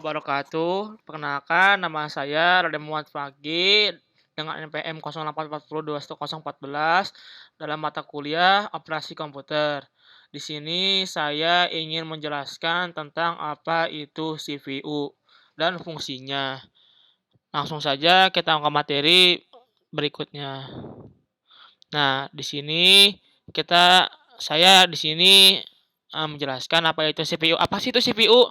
Wabarakatuh. Perkenalkan, nama saya Raden Muhammad Fagi dengan NPM 0840211014 dalam mata kuliah Operasi Komputer. Di sini saya ingin menjelaskan tentang apa itu CPU dan fungsinya. Langsung saja kita ke materi berikutnya. Nah, di sini saya di sini menjelaskan apa itu CPU. Apa sih itu CPU?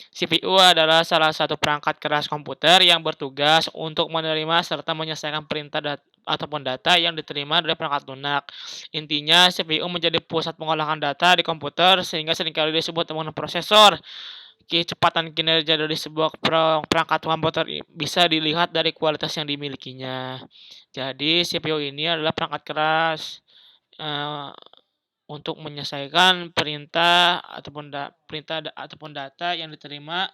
CPU adalah salah satu perangkat keras komputer yang bertugas untuk menerima serta menyelesaikan perintah ataupun data yang diterima dari perangkat lunak. Intinya, CPU menjadi pusat pengolahan data di komputer sehingga seringkali disebut dengan prosesor. Kecepatan kinerja dari sebuah perangkat komputer bisa dilihat dari kualitas yang dimilikinya. Jadi, CPU ini adalah perangkat keras eh, untuk menyelesaikan perintah ataupun data yang diterima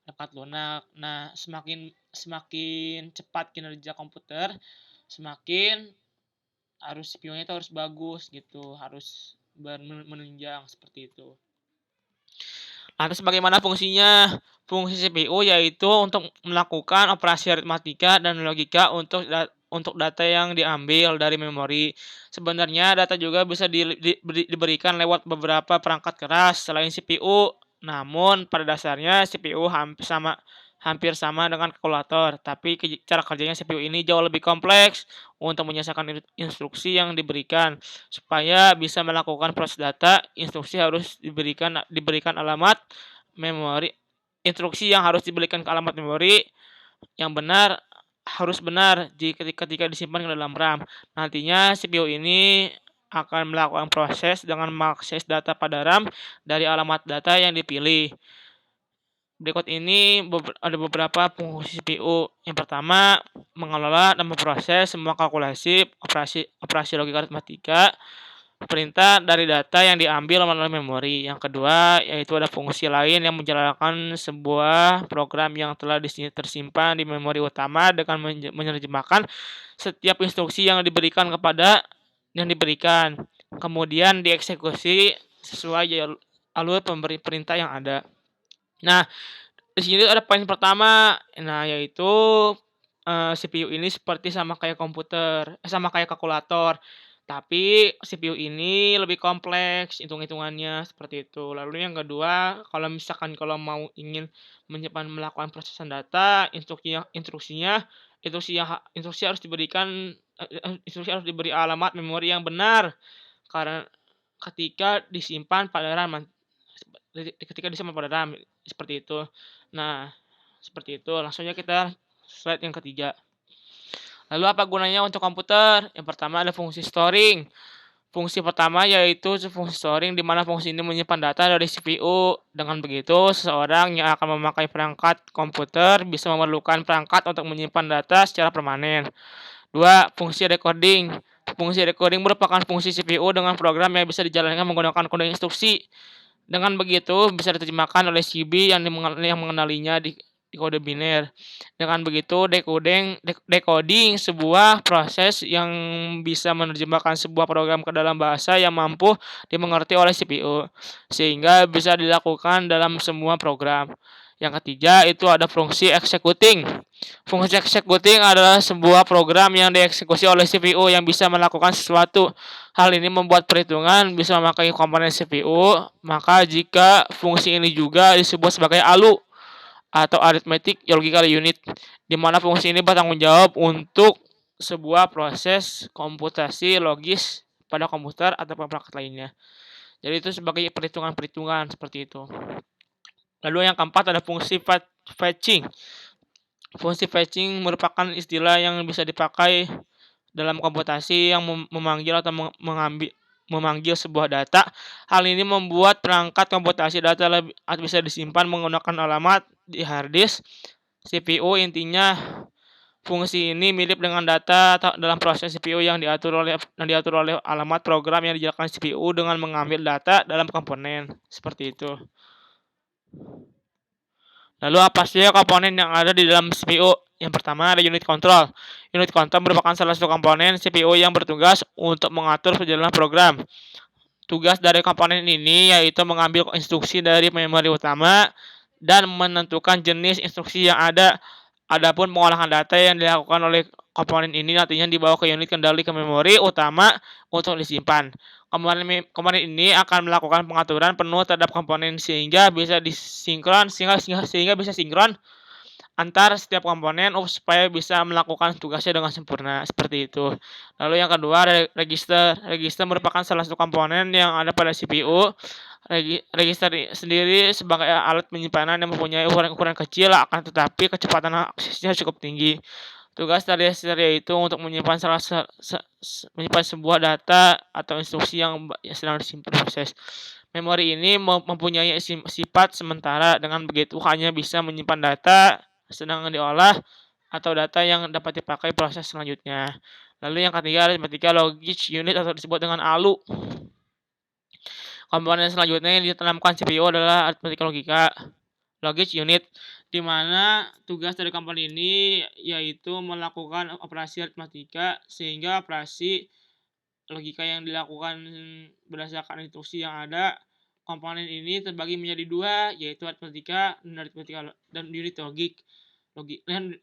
perangkat lunak. Nah, semakin semakin cepat kinerja komputer, semakin CPU-nya itu harus bagus gitu, harus menunjang seperti itu. Lantas bagaimana fungsinya? Fungsi CPU yaitu untuk melakukan operasi aritmatika dan logika untuk data yang diambil dari memori. Sebenarnya data juga bisa diberikan lewat beberapa perangkat keras selain CPU. Namun pada dasarnya CPU hampir sama dengan kalkulator, tapi cara kerjanya CPU ini jauh lebih kompleks untuk menyelesaikan instruksi yang diberikan. Supaya bisa melakukan proses data, instruksi harus diberikan alamat memori. Instruksi yang harus diberikan ke alamat memori yang harus benar ketika disimpan ke dalam RAM. Nantinya CPU ini akan melakukan proses dengan mengakses data pada RAM dari alamat data yang dipilih. Berikut ini ada beberapa fungsi CPU. Yang pertama, mengelola dan memproses semua kalkulasi, operasi logika aritmatika, perintah dari data yang diambil melalui memori. Yang kedua, yaitu ada fungsi lain yang menjalankan sebuah program yang telah tersimpan di memori utama dengan menerjemahkan setiap instruksi yang diberikan. Kemudian dieksekusi sesuai alur pemberi perintah yang ada. Nah, di sini ada poin pertama, yaitu CPU ini sama kayak kalkulator, tapi CPU ini lebih kompleks hitung-hitungannya seperti itu. Lalu yang kedua, kalau mau ingin melakukan prosesan data, instruksi harus diberi alamat memori yang benar karena ketika disimpan pada RAM seperti itu. Nah, seperti itu. Langsung aja kita slide yang ketiga. Lalu apa gunanya untuk komputer? Yang pertama ada fungsi storing. Fungsi pertama yaitu fungsi storing, di mana fungsi ini menyimpan data dari CPU. Dengan begitu, seseorang yang akan memakai perangkat komputer bisa memerlukan perangkat untuk menyimpan data secara permanen. 2. Fungsi recording. Fungsi recording merupakan fungsi CPU dengan program yang bisa dijalankan menggunakan kode instruksi. Dengan begitu, bisa diterjemahkan oleh CB yang mengenalinya di kode biner. Dengan begitu, decoding sebuah proses yang bisa menerjemahkan sebuah program ke dalam bahasa yang mampu dimengerti oleh CPU, sehingga bisa dilakukan dalam semua program. Yang ketiga, itu ada fungsi executing. Fungsi executing adalah sebuah program yang dieksekusi oleh CPU yang bisa melakukan sesuatu. Hal ini membuat perhitungan bisa memakai komponen CPU, maka jika fungsi ini juga disebut sebagai ALU atau Arithmetic Logical Unit, di mana fungsi ini bertanggung jawab untuk sebuah proses komputasi logis pada komputer atau perangkat lainnya. Jadi itu sebagai perhitungan-perhitungan seperti itu. Lalu yang keempat ada fungsi fetching. Fungsi fetching merupakan istilah yang bisa dipakai dalam komputasi yang memanggil atau memanggil sebuah data. Hal ini membuat perangkat komputasi data bisa disimpan menggunakan alamat di hard disk CPU. Intinya, fungsi ini mirip dengan data dalam proses CPU yang diatur oleh alamat program yang dijalankan CPU dengan mengambil data dalam komponen. Seperti itu. Lalu apa saja komponen yang ada di dalam CPU? Yang pertama ada unit control. Unit control merupakan salah satu komponen CPU yang bertugas untuk mengatur perjalanan program. Tugas dari komponen ini yaitu mengambil instruksi dari memori utama dan menentukan jenis instruksi yang ada. Adapun pengolahan data yang dilakukan oleh komponen ini nantinya dibawa ke unit kendali ke memori utama untuk disimpan. Komponen ini akan melakukan pengaturan penuh terhadap komponen sehingga bisa disinkron sehingga bisa sinkron antar setiap komponen supaya bisa melakukan tugasnya dengan sempurna, seperti itu. Lalu yang kedua register. Register merupakan salah satu komponen yang ada pada CPU. Register sendiri sebagai alat penyimpanan yang mempunyai ukuran kecil akan tetapi kecepatan aksesnya cukup tinggi. Tugas dari register yaitu untuk menyimpan menyimpan sebuah data atau instruksi yang sedang disimpan proses. Memori ini mempunyai sifat sementara, dengan begitu hanya bisa menyimpan data sedang diolah atau data yang dapat dipakai proses selanjutnya. Lalu yang ketiga, aritmatika logic unit atau disebut dengan ALU. Komponen selanjutnya yang ditanamkan CPU adalah aritmatika logic unit, di mana tugas dari komponen ini yaitu melakukan operasi aritmatika sehingga operasi logika yang dilakukan berdasarkan instruksi yang ada. Komponen ini terbagi menjadi dua, yaitu aritmatika dan unit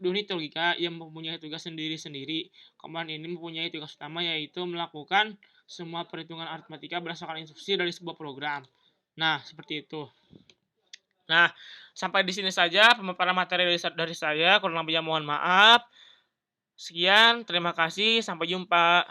unit logika yang mempunyai tugas sendiri-sendiri. Komponen ini mempunyai tugas utama yaitu melakukan semua perhitungan aritmatika berdasarkan instruksi dari sebuah program. Nah, seperti itu. Nah, sampai di sini saja pemaparan materi dari saya. Kurang lebihnya mohon maaf. Sekian, terima kasih, sampai jumpa.